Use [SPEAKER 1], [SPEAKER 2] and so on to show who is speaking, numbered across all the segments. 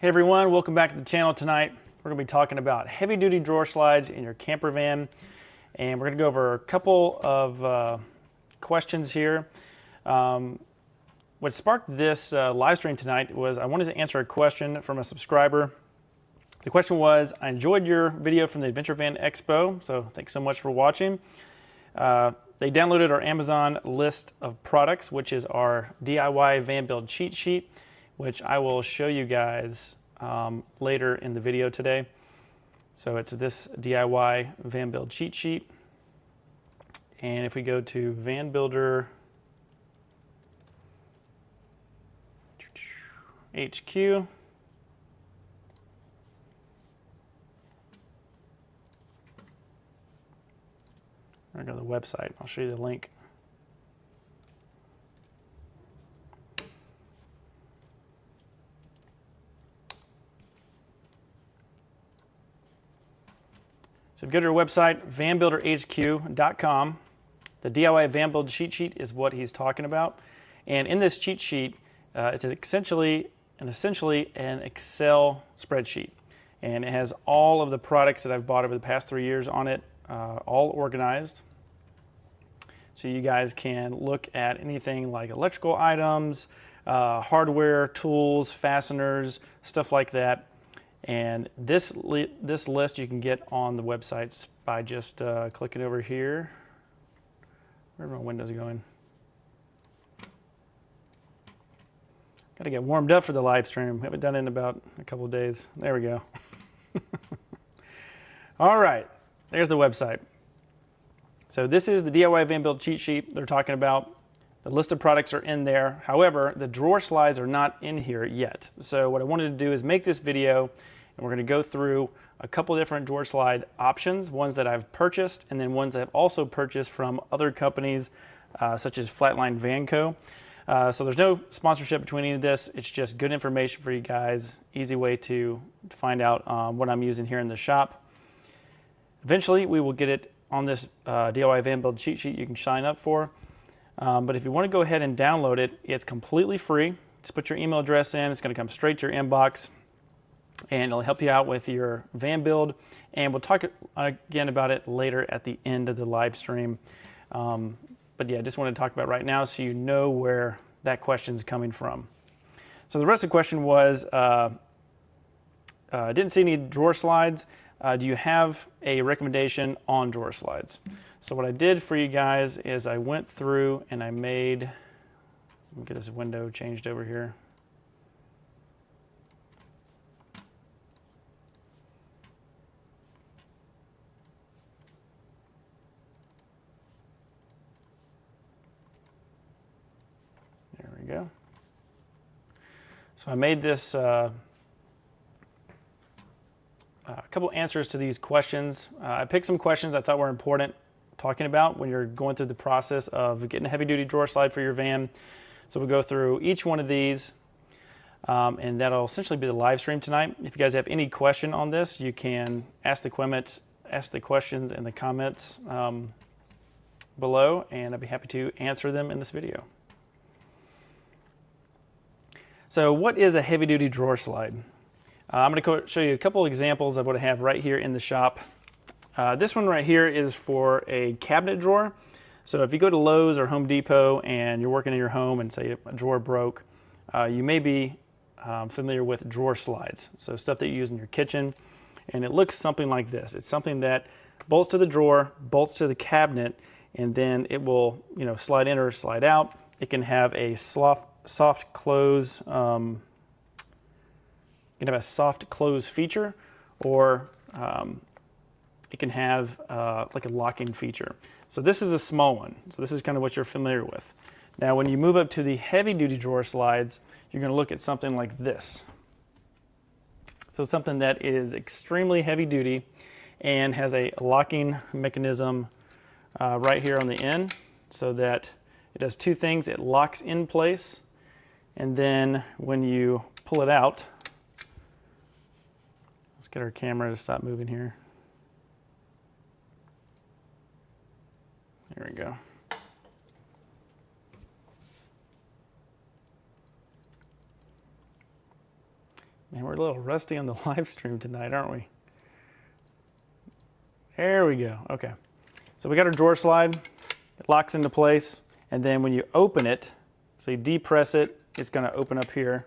[SPEAKER 1] Hey everyone, welcome back to the channel tonight. We're going to be talking about heavy duty drawer slides in your camper van, and we're going to go over a couple of questions here. What sparked this live stream tonight was I wanted to answer a question from a subscriber. The question was, I enjoyed your video from the Adventure Van Expo, so thanks so much for watching. They downloaded our Amazon list of products, which is our DIY van build cheat sheet, which I will show you guys later in the video today. So it's this DIY van build cheat sheet. And if we go to Van Builder HQ, or go to the website, I'll show you the link. So if you go to our website, vanbuilderhq.com, the DIY van build cheat sheet is what he's talking about. And in this cheat sheet, it's essentially an Excel spreadsheet. And it has all of the products that I've bought over the past 3 years on it, all organized. So you guys can look at anything like electrical items, hardware, tools, fasteners, stuff like that. And this list you can get on the websites by just clicking over here. Where are my windows going? Got to get warmed up for the live stream. Haven't done it in about a couple of days. There we go. All right, there's the website. So this is the DIY van build cheat sheet they're talking about. The list of products are in there. However, the drawer slides are not in here yet. So what I wanted to do is make this video, and we're going to go through a couple different drawer slide options, ones that I've purchased, and then ones that I've also purchased from other companies, such as Flatline Van Co. So there's no sponsorship between any of this. It's just good information for you guys, easy way to find out what I'm using here in the shop. Eventually, we will get it on this DIY van build cheat sheet you can sign up for. But if you want to go ahead and download it, it's completely free. Just put your email address in. It's going to come straight to your inbox, and it'll help you out with your van build. And we'll talk again about it later at the end of the live stream. But yeah, I just want to talk about it right now so you know where that question is coming from. So the rest of the question was, didn't see any drawer slides. Do you have a recommendation on drawer slides? So what I did for you guys is I went through and I made, let me get this window changed over here. There we go. So I made this a couple answers to these questions. I picked some questions I thought were important talking about when you're going through the process of getting a heavy duty drawer slide for your van. So we'll go through each one of these, and that'll essentially be the live stream tonight. If you guys have any question on this, you can ask the questions in the comments below, and I'd be happy to answer them in this video. So what is a heavy duty drawer slide? I'm going to show you a couple examples of what I have right here in the shop. This one right here is for a cabinet drawer. So if you go to Lowe's or Home Depot and you're working in your home and say a drawer broke, you may be familiar with drawer slides. So stuff that you use in your kitchen, and it looks something like this. It's something that bolts to the drawer, bolts to the cabinet, and then it will, slide in or slide out. It can have a soft close. You can have a soft close feature, or it can have like a locking feature. So this is a small one. So this is kind of what you're familiar with. Now when you move up to the heavy duty drawer slides, you're going to look at something like this. So something that is extremely heavy duty and has a locking mechanism right here on the end, so that it does two things. It locks in place, and then when you pull it out, let's get our camera to stop moving here. There we go. Man, we're a little rusty on the live stream tonight, aren't we? There we go. Okay. So we got our drawer slide. It locks into place. And then when you open it, so you depress it, it's going to open up here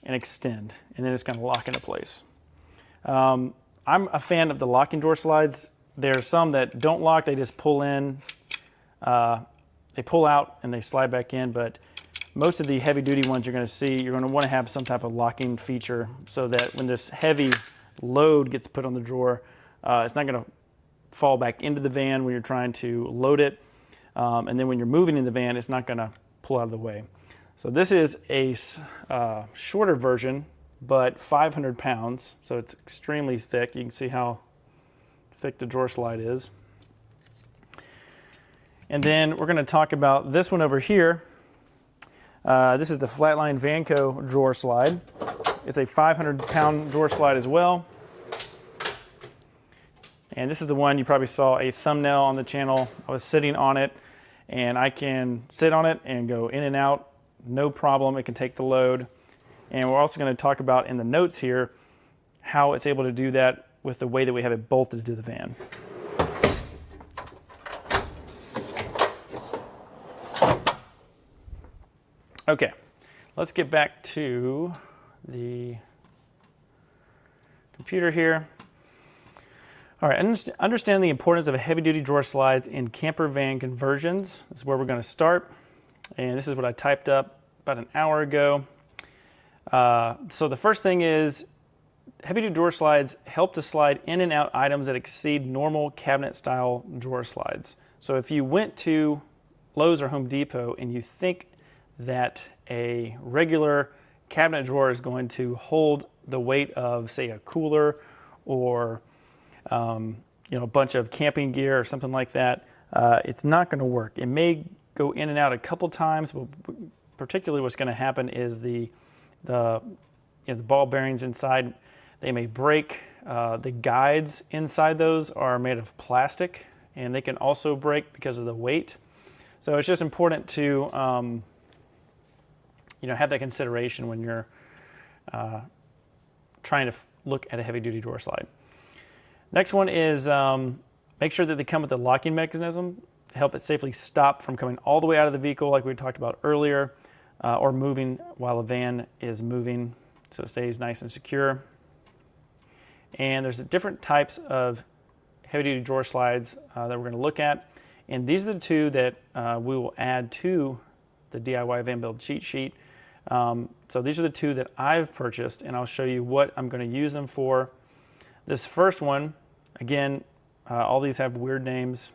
[SPEAKER 1] and extend. And then it's going to lock into place. I'm a fan of the locking drawer slides. There are some that don't lock. They just pull in. They pull out and they slide back in. But most of the heavy duty ones you're going to see, you're going to want to have some type of locking feature so that when this heavy load gets put on the drawer, it's not going to fall back into the van when you're trying to load it. And then when you're moving in the van, it's not going to pull out of the way. So this is a shorter version, but 500 pounds. So it's extremely thick. You can see how thick the drawer slide is. And then we're going to talk about this one over here. This is the Flatline Vanco drawer slide. It's a 500-pound drawer slide as well. And this is the one you probably saw a thumbnail on the channel. I was sitting on it, and I can sit on it and go in and out, no problem. It can take the load. And we're also going to talk about in the notes here how it's able to do that with the way that we have it bolted to the van. Okay, let's get back to the computer here. All right, understand the importance of heavy-duty drawer slides in camper van conversions. This is where we're going to start, and this is what I typed up about an hour ago. So the first thing is heavy-duty drawer slides help to slide in and out items that exceed normal cabinet-style drawer slides. So if you went to Lowe's or Home Depot and you think that a regular cabinet drawer is going to hold the weight of, say, a cooler or a bunch of camping gear or something like that, it's not going to work. It may go in and out a couple times, but particularly what's going to happen is the ball bearings inside, they may break. The guides inside those are made of plastic, and they can also break because of the weight. So it's just important to have that consideration when you're trying to look at a heavy-duty drawer slide. Next one is make sure that they come with a locking mechanism to help it safely stop from coming all the way out of the vehicle like we talked about earlier, or moving while the van is moving so it stays nice and secure. And there's different types of heavy-duty drawer slides that we're going to look at. And these are the two that we will add to the DIY Van Build cheat sheet. So these are the two that I've purchased, and I'll show you what I'm going to use them for. This first one, again, all these have weird names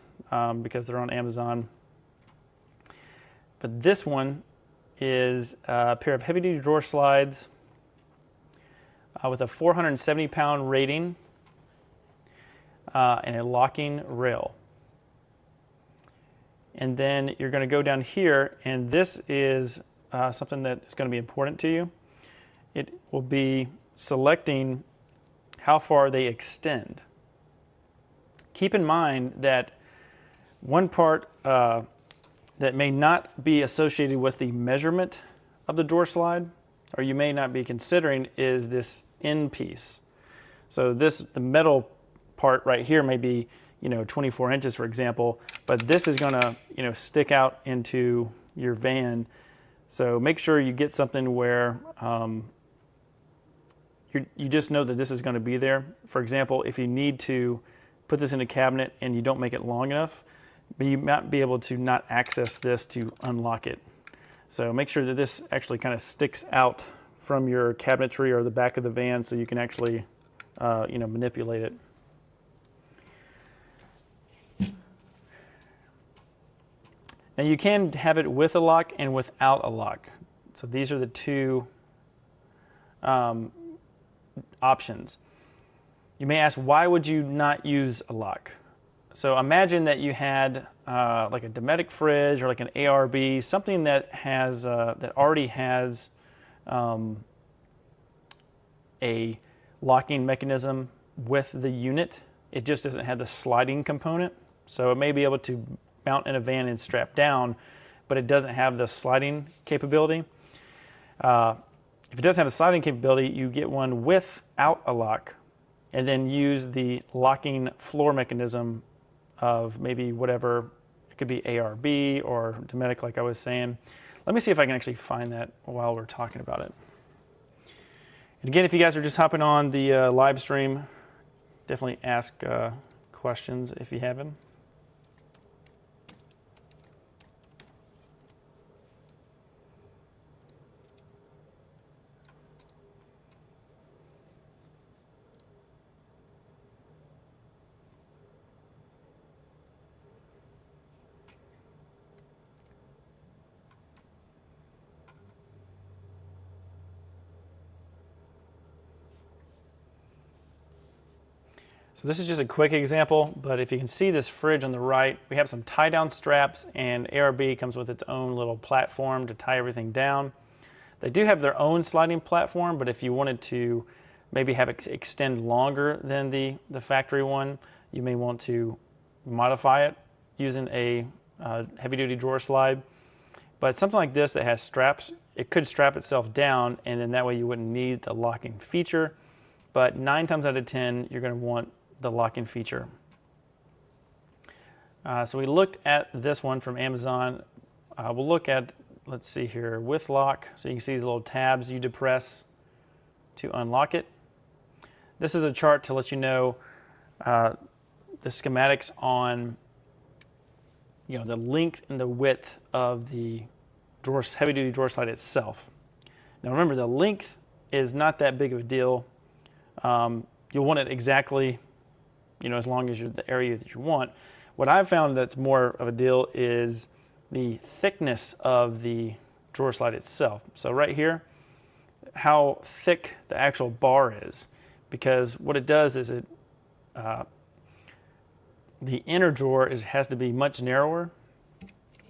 [SPEAKER 1] because they're on Amazon. But this one is a pair of heavy-duty drawer slides with a 470-pound rating and a locking rail. And then you're going to go down here, and this is something that is going to be important to you. It will be selecting how far they extend. Keep in mind that one part that may not be associated with the measurement of the drawer slide, or you may not be considering, is this end piece. So the metal part right here may be 24 inches, for example, but this is going to stick out into your van. So make sure you get something where you just know that this is going to be there. For example, if you need to put this in a cabinet and you don't make it long enough, but you might be able to not access this to unlock it. So make sure that this actually kind of sticks out from your cabinetry or the back of the van so you can actually manipulate it. Now you can have it with a lock and without a lock. So these are the two options. You may ask, why would you not use a lock? So imagine that you had like a Dometic fridge or like an ARB, something that has that already has a locking mechanism with the unit. It just doesn't have the sliding component. So it may be able to mount in a van and strap down, but it doesn't have the sliding capability. If If it doesn't have a sliding capability, you get one without a lock, and then use the locking floor mechanism of maybe whatever. It could be ARB or Dometic, like I was saying. Let me see if I can actually find that while we're talking about it. And again, if you guys are just hopping on the live stream, definitely ask questions if you have them. So this is just a quick example, but if you can see this fridge on the right, we have some tie down straps, and ARB comes with its own little platform to tie everything down. They do have their own sliding platform, but if you wanted to maybe have it extend longer than the factory one, you may want to modify it using a heavy duty drawer slide. But something like this that has straps, it could strap itself down, and then that way you wouldn't need the locking feature. But 9 times out of 10, you're going to want the locking feature. So we looked at this one from Amazon. We'll look at, let's see here, with lock. So you can see these little tabs you depress to unlock it. This is a chart to let you know the schematics on the length and the width of the heavy duty drawer slide itself. Now remember, the length is not that big of a deal. You'll want it exactly, as long as you're the area that you want. What I've found that's more of a deal is the thickness of the drawer slide itself. So right here, how thick the actual bar is, because what it does is the inner drawer has to be much narrower,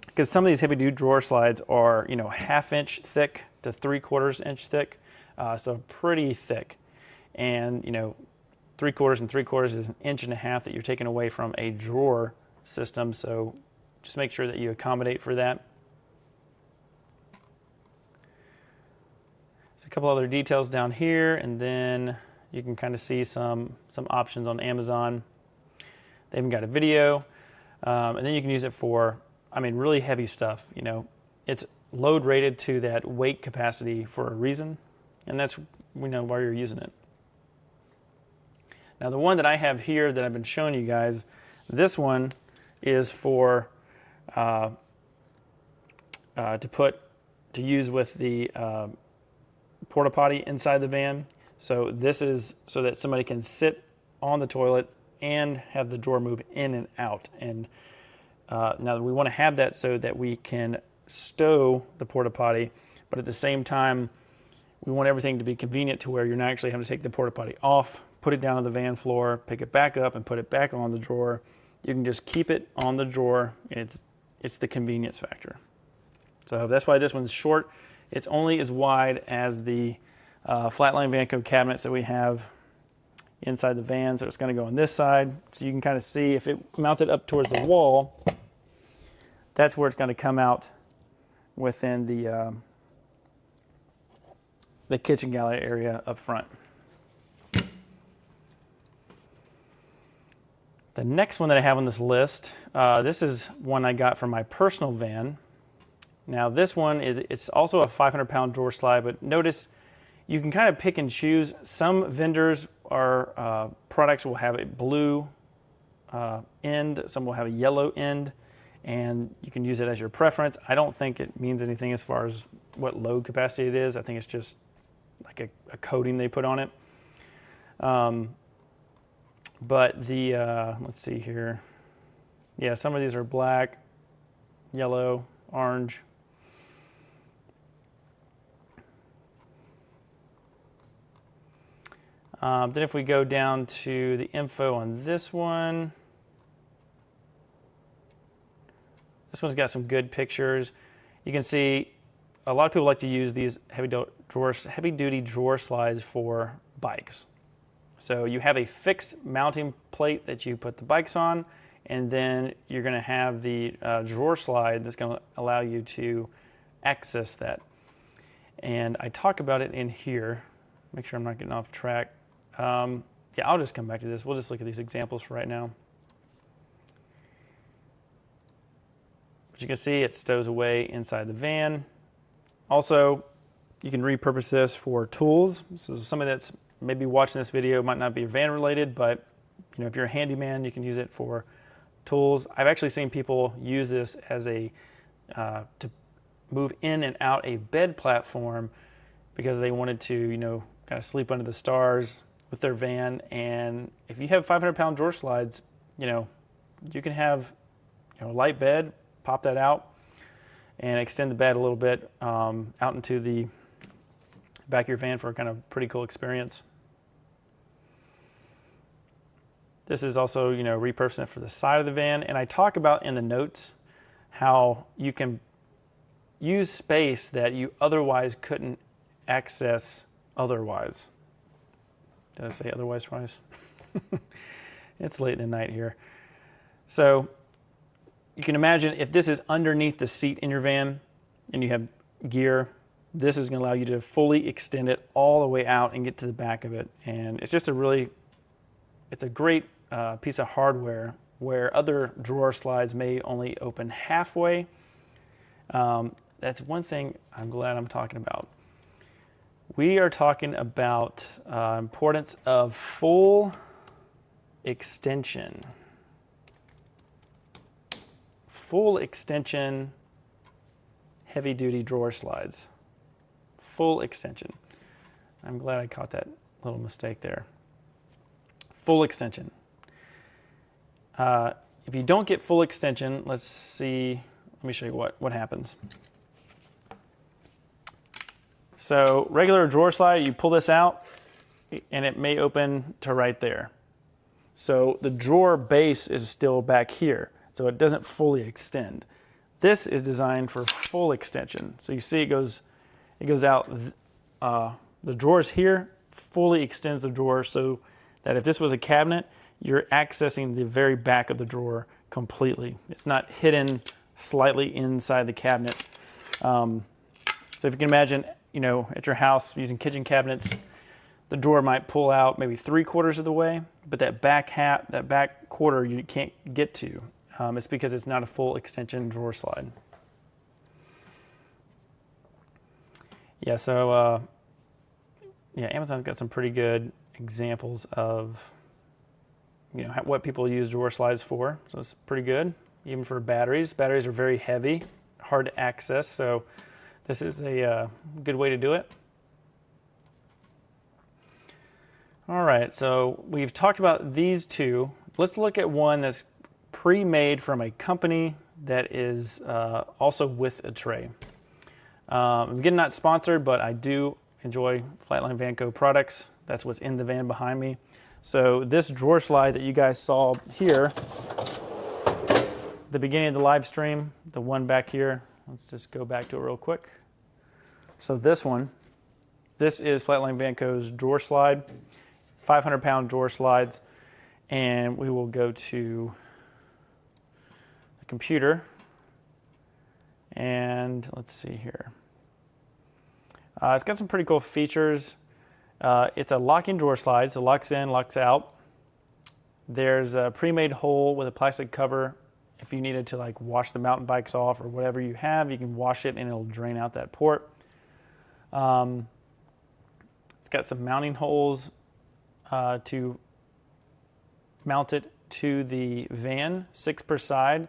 [SPEAKER 1] because some of these heavy duty drawer slides are 1/2 inch thick to 3/4 inch thick, so pretty thick. And 3/4 and 3/4 is 1.5 inches that you're taking away from a drawer system. So just make sure that you accommodate for that. So a couple other details down here, and then you can kind of see some options on Amazon. They even got a video, and then you can use it for, really heavy stuff. It's load rated to that weight capacity for a reason, and that's why you're using it. Now the one that I have here that I've been showing you guys, this one is for to use with the porta potty inside the van. So this is so that somebody can sit on the toilet and have the drawer move in and out. And now we want to have that so that we can stow the porta potty, but at the same time, we want everything to be convenient to where you're not actually having to take the porta potty off, put it down on the van floor, pick it back up, and put it back on the drawer. You can just keep it on the drawer, and it's the convenience factor. So that's why this one's short. It's only as wide as the Flatline Vanco cabinets that we have inside the van, so it's going to go on this side. So you can kind of see if it mounted up towards the wall, that's where it's going to come out within the kitchen galley area up front. The next one that I have on this list, this is one I got from my personal van. Now this one it's also a 500-pound drawer slide, but notice you can kind of pick and choose. Some vendors products will have a blue end, some will have a yellow end, and you can use it as your preference. I don't think it means anything as far as what load capacity it is. I think it's just like a coating they put on it. But let's see here. Yeah, some of these are black, yellow, orange. Then if we go down to the info on this one, this one's got some good pictures. You can see a lot of people like to use these heavy-duty drawer slides for bikes. So you have a fixed mounting plate that you put the bikes on, and then you're going to have the drawer slide that's going to allow you to access that. and I talk about it in here. Make sure I'm not getting off track. Yeah, I'll just come back to this. We'll just look at these examples for right now. But you can see it stows away inside the van. Also, you can repurpose this for tools. So somebody that's maybe watching this video might not be van related, but if you're a handyman, you can use it for tools. I've actually seen people use this as a to move in and out a bed platform because they wanted to, kind of sleep under the stars with their van. And if you have 500-pound drawer slides, you can have a light bed, pop that out, and extend the bed a little bit out into the back of your van for a kind of pretty cool experience. This is also, repurposing it for the side of the van. And I talk about in the notes how you can use space that you otherwise couldn't access otherwise. Did I say otherwise twice? It's late in the night here. So you can imagine if this is underneath the seat in your van and you have gear, this is going to allow you to fully extend it all the way out and get to the back of it. And it's just it's a great piece of hardware where other drawer slides may only open halfway. That's one thing I'm glad I'm talking about. We are talking about importance of full extension. Full extension heavy-duty drawer slides. Full extension. I'm glad I caught that little mistake there. Full extension. If you don't get full extension, let me show you what happens. So regular drawer slide, you pull this out and it may open to right there. So the drawer base is still back here, so it doesn't fully extend. This is designed for full extension. So you see it goes out, the drawers here fully extends the drawer so that if this was a cabinet, you're accessing the very back of the drawer completely. It's not hidden slightly inside the cabinet. So if you can imagine, at your house using kitchen cabinets, the drawer might pull out maybe 3/4 of the way, but that back quarter you can't get to. It's because it's not a full extension drawer slide. Yeah, so Amazon's got some pretty good examples of what people use drawer slides for. So it's pretty good, even for batteries. Batteries are very heavy, hard to access, so this is a good way to do it. All right, so we've talked about these two. Let's look at one that's pre-made from a company that is also with a tray. Again, not sponsored, but I do enjoy Flightline Vanco products. That's what's in the van behind me. So this drawer slide that you guys saw here, the beginning of the live stream, the one back here, let's just go back to it real quick. So this is Flightline Vanco's drawer slide, 500-pound drawer slides, and we will go to the computer, and let's see here. It's got some pretty cool features. It's a locking drawer slide, so locks in, locks out. There's a pre-made hole with a plastic cover. If you needed to wash the mountain bikes off or whatever you have, you can wash it and it'll drain out that port. It's got some mounting holes to mount it to the van, 6 per side.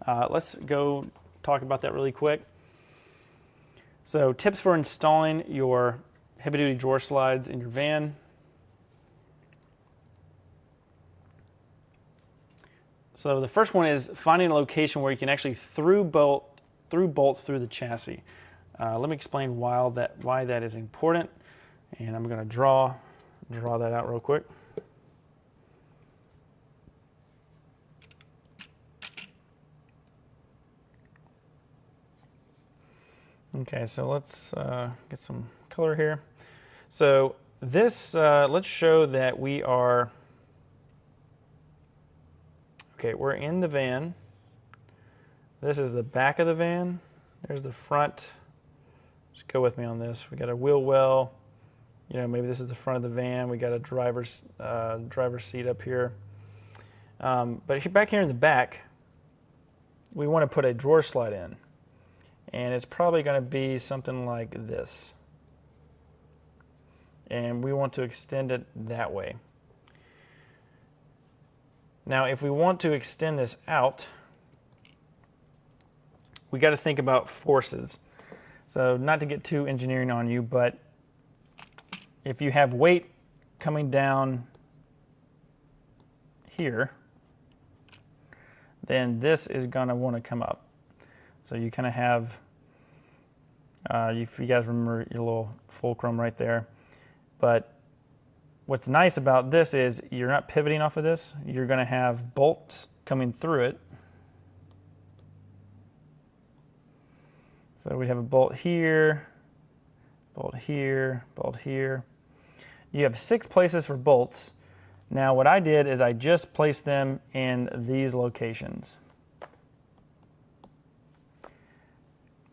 [SPEAKER 1] Let's go talk about that really quick. So tips for installing your heavy-duty drawer slides in your van. So the first one is finding a location where you can actually through bolts through the chassis. Let me explain why that is important, and I'm going to draw that out real quick. Okay, so let's get some color here. So this, let's show that we are, we're in the van. This is the back of the van. There's the front Just go with me on this. We got a wheel well. You know, maybe this is the front of the van. We got a driver's seat up here. But back here in the back, we want to put a drawer slide in. And it's probably going to be something like this. And we want to extend it that way. Now, if we want to extend this out, we got to think about forces. So not to get too engineering on you, but if you have weight coming down here, then this is going to want to come up. So you kind of have, if you guys remember your little fulcrum right there. But what's nice about this is you're not pivoting off of this. You're going to have bolts coming through it. So we have a bolt here, bolt here, bolt here. You have 6 places for bolts. Now what I did is I just placed them in these locations.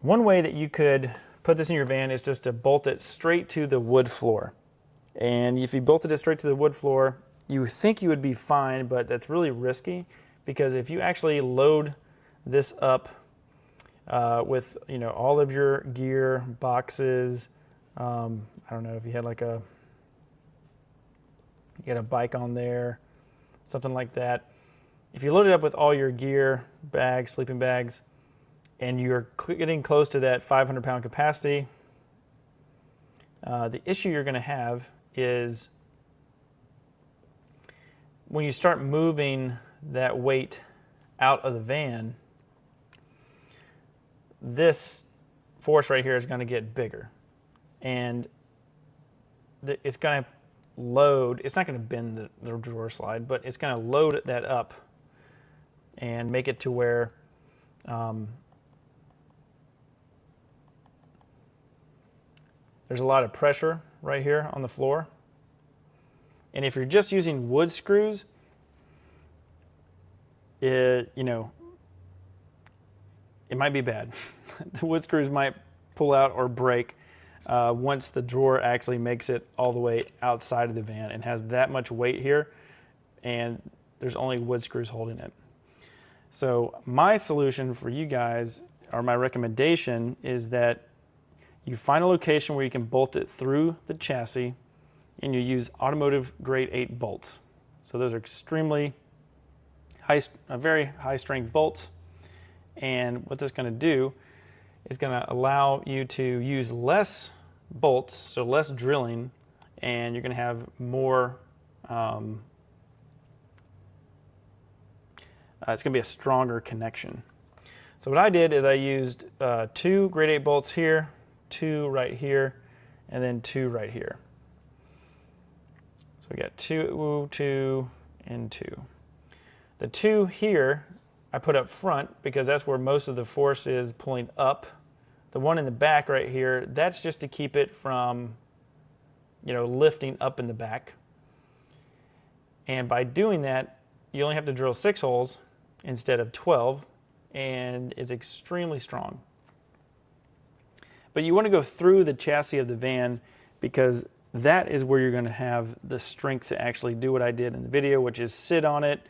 [SPEAKER 1] One way that you could put this in your van is just to bolt it straight to the wood floor. And if you bolted it straight to the wood floor, you think you would be fine, but that's really risky because if you actually load this up with all of your gear, boxes, I don't know if you had you got a bike on there, something like that. If you load it up with all your gear, bags, sleeping bags, and you're getting close to that 500-pound capacity, the issue you're going to have is when you start moving that weight out of the van, this force right here is going to get bigger. And it's going to load, it's not going to bend the drawer slide, but it's going to load that up and make it to where there's a lot of pressure right here on the floor. And if you're just using wood screws, it might be bad. The wood screws might pull out or break once the drawer actually makes it all the way outside of the van and has that much weight here, and there's only wood screws holding it. So my solution for you guys, or my recommendation, is that you find a location where you can bolt it through the chassis and you use automotive grade 8 bolts. So those are extremely very high strength bolts. And what this is going to do is going to allow you to use less bolts, so less drilling, and you're going to have more, it's going to be a stronger connection. So what I did is I used 2 grade 8 bolts here, 2 right here, and then 2 right here. So we got 2, 2, and 2. The 2 here I put up front because that's where most of the force is pulling up. The one in the back right here, that's just to keep it from, lifting up in the back. And by doing that, you only have to drill 6 holes instead of 12, and it's extremely strong. But you want to go through the chassis of the van because that is where you're going to have the strength to actually do what I did in the video, which is sit on it,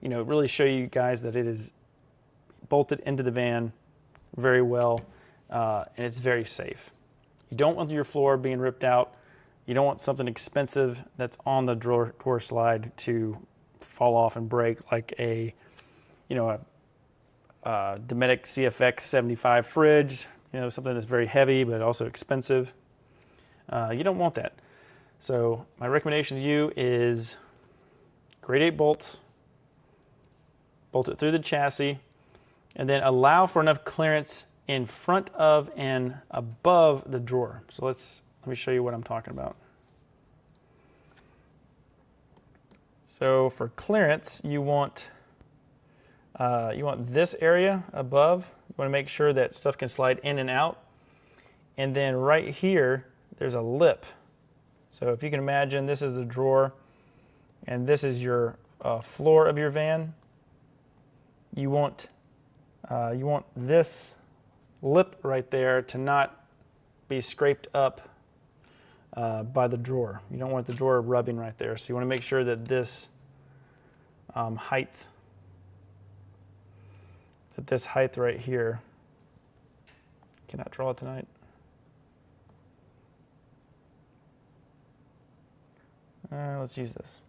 [SPEAKER 1] really show you guys that it is bolted into the van very well, and it's very safe. You don't want your floor being ripped out. You don't want something expensive that's on the drawer slide to fall off and break, like a Dometic CFX 75 fridge, something that's very heavy but also expensive. You don't want that. So my recommendation to you is grade 8 bolts, bolt it through the chassis, and then allow for enough clearance in front of and above the drawer. So let me show you what I'm talking about. So for clearance, you want this area above. You want to make sure that stuff can slide in and out. And then right here, there's a lip. So if you can imagine, this is the drawer, and this is your floor of your van. You want this lip right there to not be scraped up by the drawer. You don't want the drawer rubbing right there. So you want to make sure that this height right here, cannot draw it tonight. Let's use this.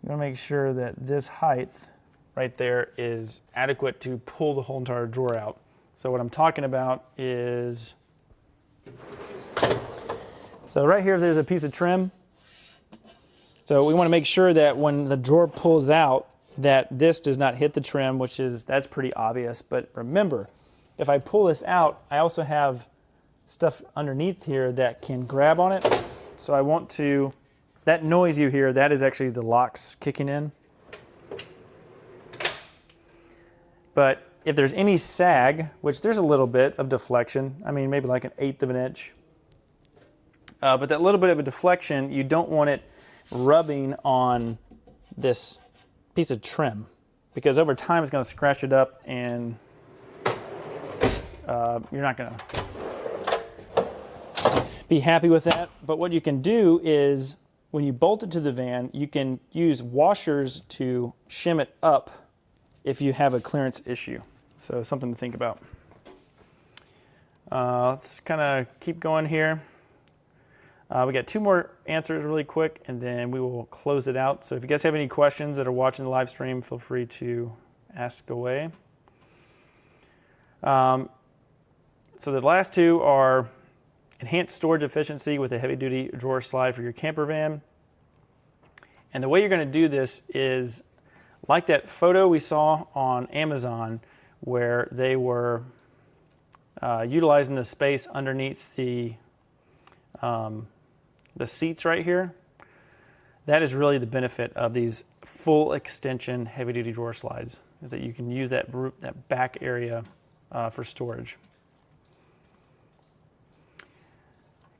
[SPEAKER 1] You want to make sure that this height right there is adequate to pull the whole entire drawer out. So what I'm talking about is, so right here there's a piece of trim. So we want to make sure that when the drawer pulls out that this does not hit the trim, that's pretty obvious. But remember, if I pull this out, I also have stuff underneath here that can grab on it. So I want to, that noise you hear, that is actually the locks kicking in. But if there's any sag, which there's a little bit of deflection, I mean maybe like 1/8 of an inch, but that little bit of a deflection, you don't want it rubbing on this piece of trim, because over time it's going to scratch it up, and you're not going to be happy with that. But what you can do is, when you bolt it to the van, you can use washers to shim it up if you have a clearance issue. So something to think about. Let's kind of keep going here. We got 2 more answers really quick, and then we will close it out. So if you guys have any questions that are watching the live stream, feel free to ask away. So the last 2 are enhanced storage efficiency with a heavy-duty drawer slide for your camper van. And the way you're going to do this is like that photo we saw on Amazon, where they were utilizing the space underneath the seats right here. That is really the benefit of these full extension heavy-duty drawer slides, is that you can use that back area for storage.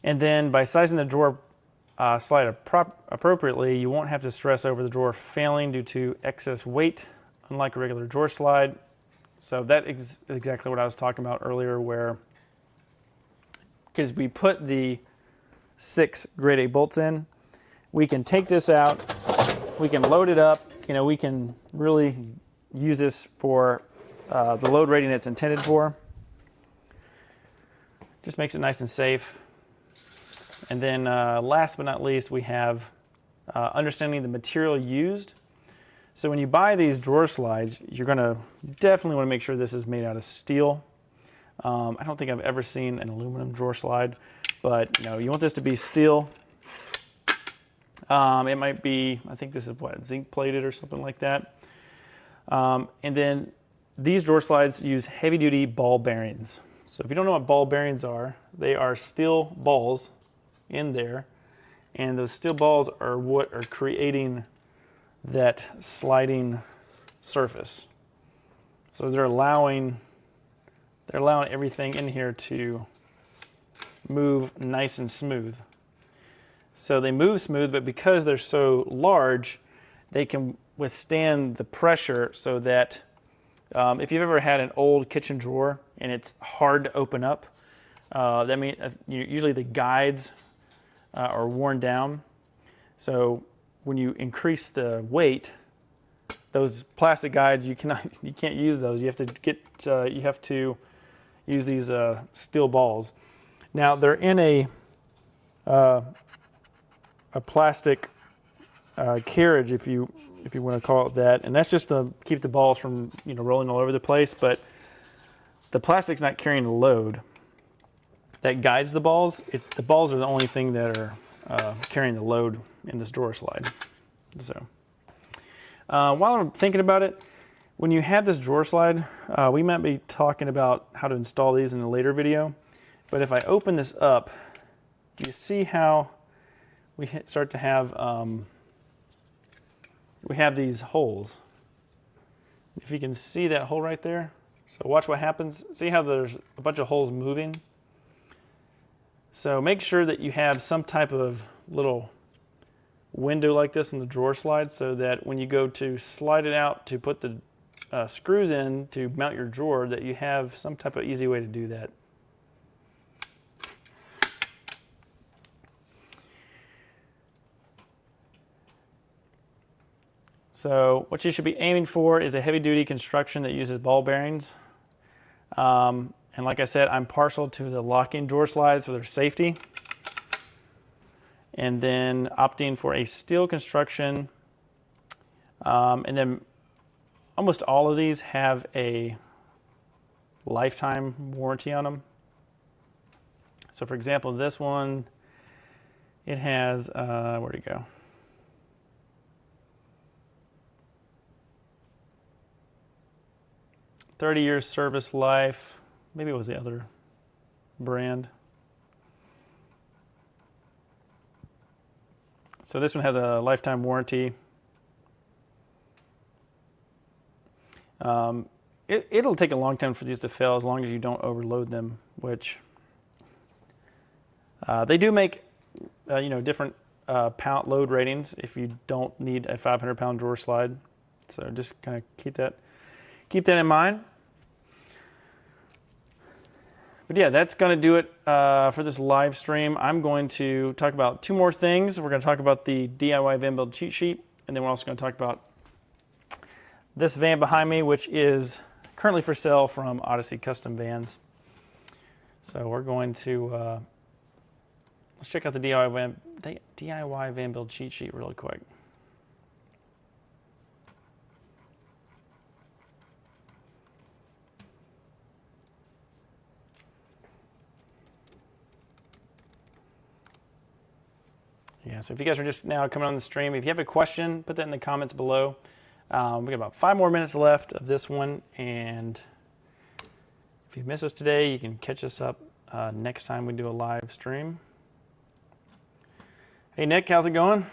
[SPEAKER 1] And then by sizing the drawer slide appropriately, you won't have to stress over the drawer failing due to excess weight, unlike a regular drawer slide. So that is exactly what I was talking about earlier, where, because we put the 6 grade A bolts in, we can take this out, we can load it up, we can really use this for the load rating it's intended for. Just makes it nice and safe. And then last but not least, we have understanding the material used. So when you buy these drawer slides, you're going to definitely want to make sure this is made out of steel. I don't think I've ever seen an aluminum drawer slide, but you want this to be steel. It might be, I think this is zinc plated or something like that. And then these drawer slides use heavy duty ball bearings. So if you don't know what ball bearings are, they are steel balls in there, and those steel balls are what are creating that sliding surface. So they're allowing everything in here to move nice and smooth. So they move smooth, but because they're so large, they can withstand the pressure, so that if you've ever had an old kitchen drawer and it's hard to open up, that means usually the guides are worn down. So when you increase the weight, those plastic guides, you can't use those. You have to use these steel balls. Now they're in a plastic carriage, if you want to call it that, and that's just to keep the balls from rolling all over the place. But the plastic's not carrying the load that guides the balls. The balls are the only thing that are carrying the load in this drawer slide. So while I'm thinking about it, when you have this drawer slide, we might be talking about how to install these in a later video. But if I open this up, do you see how we start to have we have these holes? If you can see that hole right there, so watch what happens. See how there's a bunch of holes moving? So make sure that you have some type of little window like this in the drawer slide, so that when you go to slide it out to put the screws in to mount your drawer, that you have some type of easy way to do that. So what you should be aiming for is a heavy-duty construction that uses ball bearings. And like I said, I'm partial to the lock-in drawer slides for their safety. And then opting for a steel construction. And then almost all of these have a lifetime warranty on them. So for example, this one, it has, where'd it go? "30-year service life." Maybe it was the other brand. So this one has a lifetime warranty. It'll take a long time for these to fail as long as you don't overload them, which they do make different pound load ratings if you don't need a 500-pound drawer slide. So just kind of keep that in mind. But yeah, that's going to do it for this live stream. I'm going to talk about two more things. We're going to talk about the DIY van build cheat sheet, and then we're also going to talk about this van behind me, which is currently for sale from Odyssey Custom Vans. So we're going to let's check out the DIY van build cheat sheet really quick. Yeah, so if you guys are just now coming on the stream, if you have a question, put that in the comments below. We got about 5 more minutes left of this one, and if you miss us today, you can catch us up next time we do a live stream. Hey Nick, how's it going?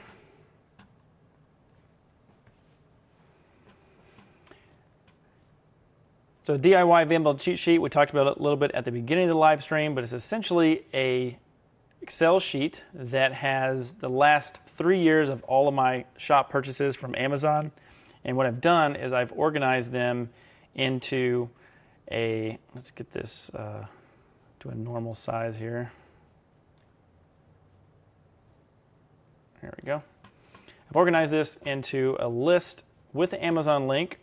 [SPEAKER 1] So DIY van build cheat sheet, we talked about it a little bit at the beginning of the live stream, but it's essentially a Excel sheet that has the last 3 years of all of my shop purchases from Amazon. And what I've done is I've organized them into a, let's get this to a normal size here. There we go. I've organized this into a list with the Amazon link.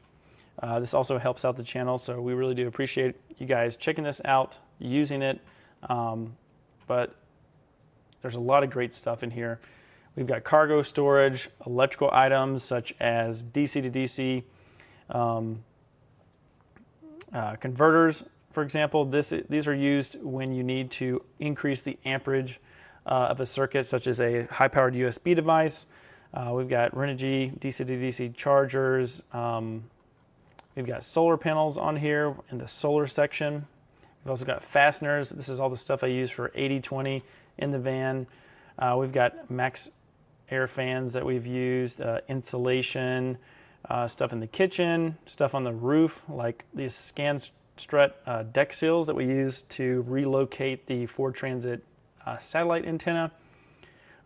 [SPEAKER 1] This also helps out the channel, so we really do appreciate you guys checking this out, using it. But there's a lot of great stuff in here. We've got cargo storage, electrical items such as DC to DC converters, for example. These are used when you need to increase the amperage of a circuit, such as a high-powered USB device. We've got Renogy DC to DC chargers. We've got solar panels on here in the solar section. We've also got fasteners. This is all the stuff I use for 80/20 in the van. We've got max air fans that we've used, insulation, stuff in the kitchen, stuff on the roof, like these Scan-Strut deck seals that we use to relocate the Ford Transit satellite antenna,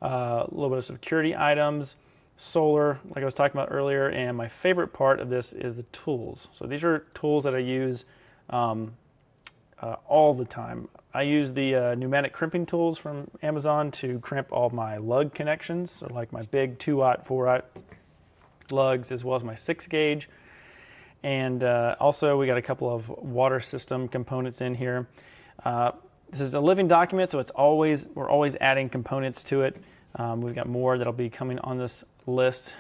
[SPEAKER 1] a little bit of security items, solar, like I was talking about earlier, and my favorite part of this is the tools. So these are tools that I use all the time. I use the pneumatic crimping tools from Amazon to crimp all my lug connections, so like my big 2-aught, 4-aught lugs, as well as my 6-gauge. And also we got a couple of water system components in here. This is a living document, so we're always adding components to it. We've got more that'll be coming on this list,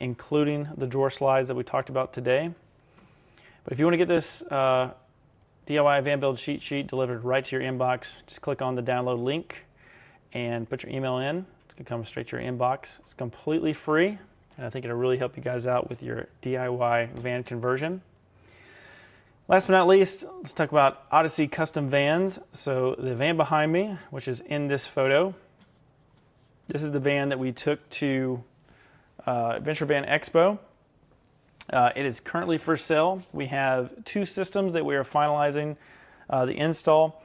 [SPEAKER 1] including the drawer slides that we talked about today. But if you want to get this DIY van build cheat sheet delivered right to your inbox, just click on the download link and put your email in. It's going to come straight to your inbox. It's completely free, and I think it'll really help you guys out with your DIY van conversion. Last but not least, let's talk about Odyssey Custom Vans. So the van behind me, which is in this photo, this is the van that we took to Adventure Van Expo. It is currently for sale. We have 2 systems that we are finalizing the install.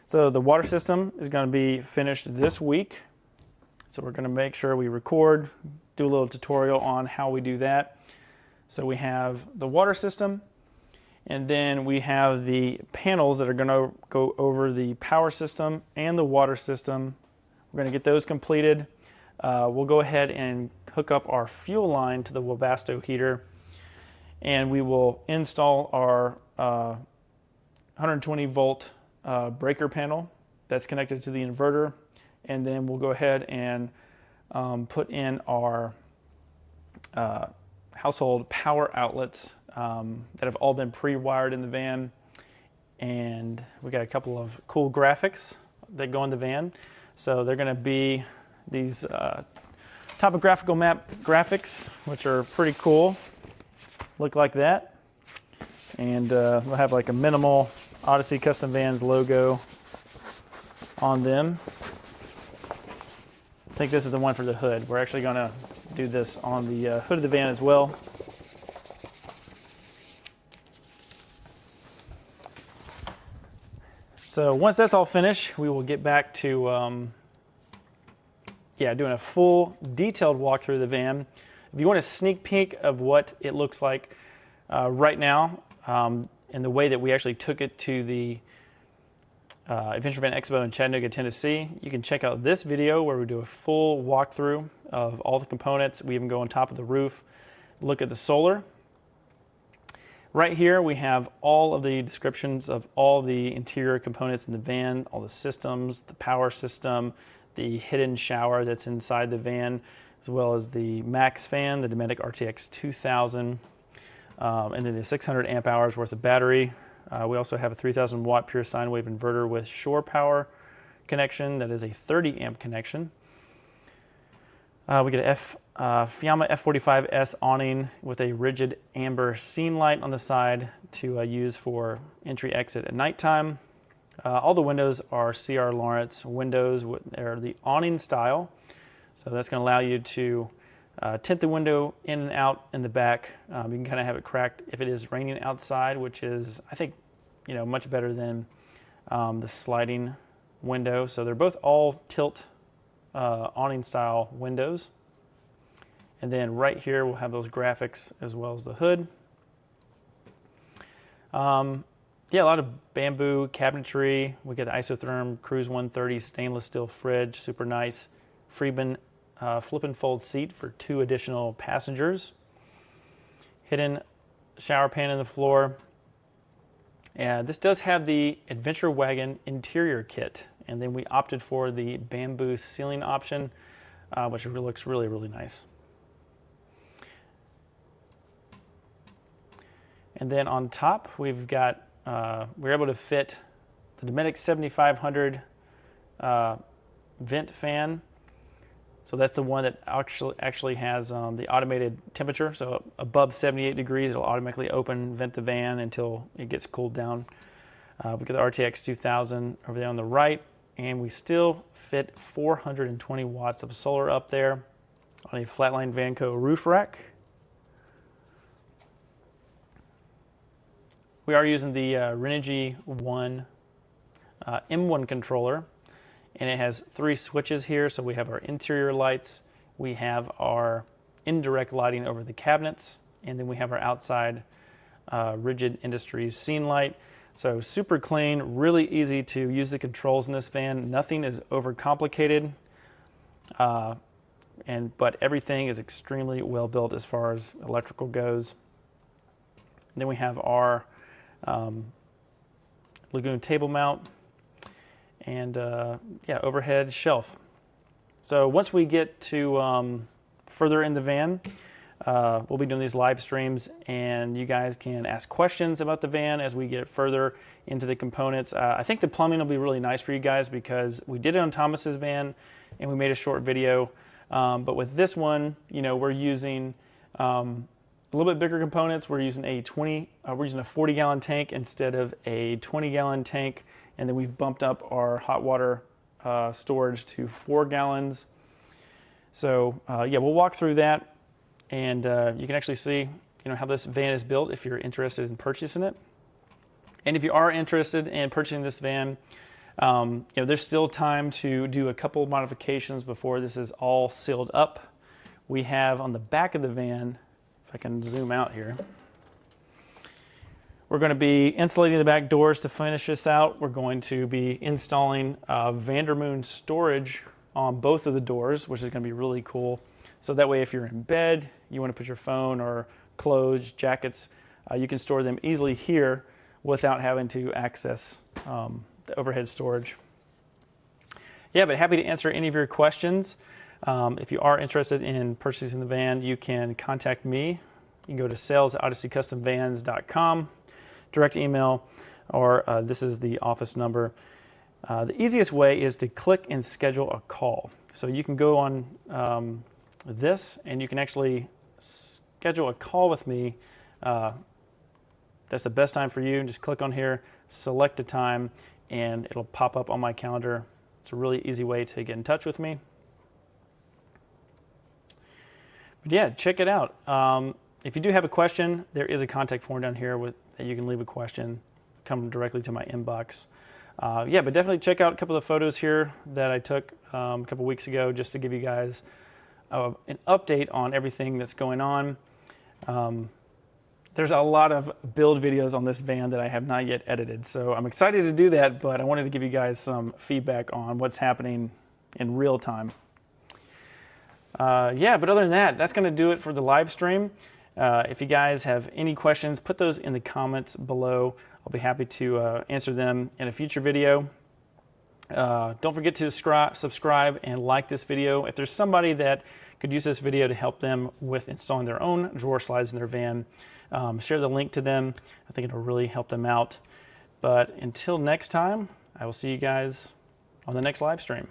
[SPEAKER 1] So the water system is going to be finished this week. So we're going to make sure we record, do a little tutorial on how we do that. So we have the water system, and then we have the panels that are going to go over the power system and the water system. We're going to get those completed. We'll go ahead and hook up our fuel line to the Webasto heater, and we will install our 120 volt breaker panel that's connected to the inverter, and then we'll go ahead and put in our household power outlets that have all been pre-wired in the van, and we got a couple of cool graphics that go in the van. So they're going to be these topographical map graphics, which are pretty cool. Look like that, and we'll have like a minimal Odyssey Custom Vans logo on them. I think this is the one for the hood. We're actually going to do this on the hood of the van as well. So once that's all finished, we will get back to doing a full detailed walkthrough of the van. If you want a sneak peek of what it looks like right now, and the way that we actually took it to the Adventure Van Expo in Chattanooga, Tennessee, you can check out this video where we do a full walkthrough of all the components. We even go on top of the roof, look at the solar. Right here we have all of the descriptions of all the interior components in the van, all the systems, the power system, the hidden shower that's inside the van, as well as the max fan, the Dometic RTX 2000, and then the 600 amp hours worth of battery. We also have a 3000 watt pure sine wave inverter with shore power connection that is a 30 amp connection. We get a Fiamma F45S awning with a rigid amber scene light on the side to use for entry exit at nighttime. All the windows are C.R. Lawrence windows. They're the awning style, so that's going to allow you to tint the window in and out in the back. You can kind of have it cracked if it is raining outside, which is, I think, much better than the sliding window. So they're both all tilt awning style windows. And then right here we'll have those graphics as well as the hood. A lot of bamboo cabinetry. We get the Isotherm Cruise 130 stainless steel fridge, super nice. Freeman flip and fold seat for 2 additional passengers. Hidden shower pan in the floor. And this does have the Adventure Wagon interior kit, and then we opted for the bamboo ceiling option, which looks really, really nice. And then on top, we've got, we're able to fit the Dometic 7500 vent fan. So that's the one that actually has the automated temperature. So above 78 degrees, it'll automatically vent the van until it gets cooled down. We got the RTX 2000 over there on the right, and we still fit 420 watts of solar up there on a Flatline Vanco roof rack. We are using the Renogy One M1 controller, and it has 3 switches here. So we have our interior lights, we have our indirect lighting over the cabinets, and then we have our outside Rigid Industries scene light. So super clean, really easy to use the controls in this van. Nothing is overcomplicated, but everything is extremely well built as far as electrical goes. And then we have our Lagoon table mount and overhead shelf. So once we get to further in the van, we'll be doing these live streams, and you guys can ask questions about the van as we get further into the components. I think the plumbing will be really nice for you guys because we did it on Thomas's van and we made a short video, but with this one, we're using a little bit bigger components. We're using a 40-gallon tank instead of a 20-gallon tank, and then we've bumped up our hot water storage to 4 gallons. So we'll walk through that, and you can actually see how this van is built if you're interested in purchasing it. And if you are interested in purchasing this van, there's still time to do a couple modifications before this is all sealed up. We have on the back of the van, if I can zoom out here, we're going to be insulating the back doors to finish this out. We're going to be installing Vandermoon storage on both of the doors, which is going to be really cool. So that way if you're in bed, you want to put your phone or clothes, jackets, you can store them easily here without having to access the overhead storage. Yeah, but happy to answer any of your questions. If you are interested in purchasing the van, you can contact me. You can go to sales@odysseycustomvans.com, direct email, or this is the office number. The easiest way is to click and schedule a call. So you can go on this and you can actually schedule a call with me. That's the best time for you. Just click on here, select a time, and it'll pop up on my calendar. It's a really easy way to get in touch with me. But yeah, check it out. If you do have a question, there is a contact form down here that you can leave a question, come directly to my inbox. Yeah, but definitely check out a couple of photos here that I took a couple weeks ago just to give you guys an update on everything that's going on. There's a lot of build videos on this van that I have not yet edited, so I'm excited to do that, but I wanted to give you guys some feedback on what's happening in real time. Yeah, but other than that, that's going to do it for the live stream. If you guys have any questions, put those in the comments below. I'll be happy to answer them in a future video. Don't forget to subscribe and like this video. If there's somebody that could use this video to help them with installing their own drawer slides in their van, share the link to them. I think it'll really help them out. But until next time, I will see you guys on the next live stream.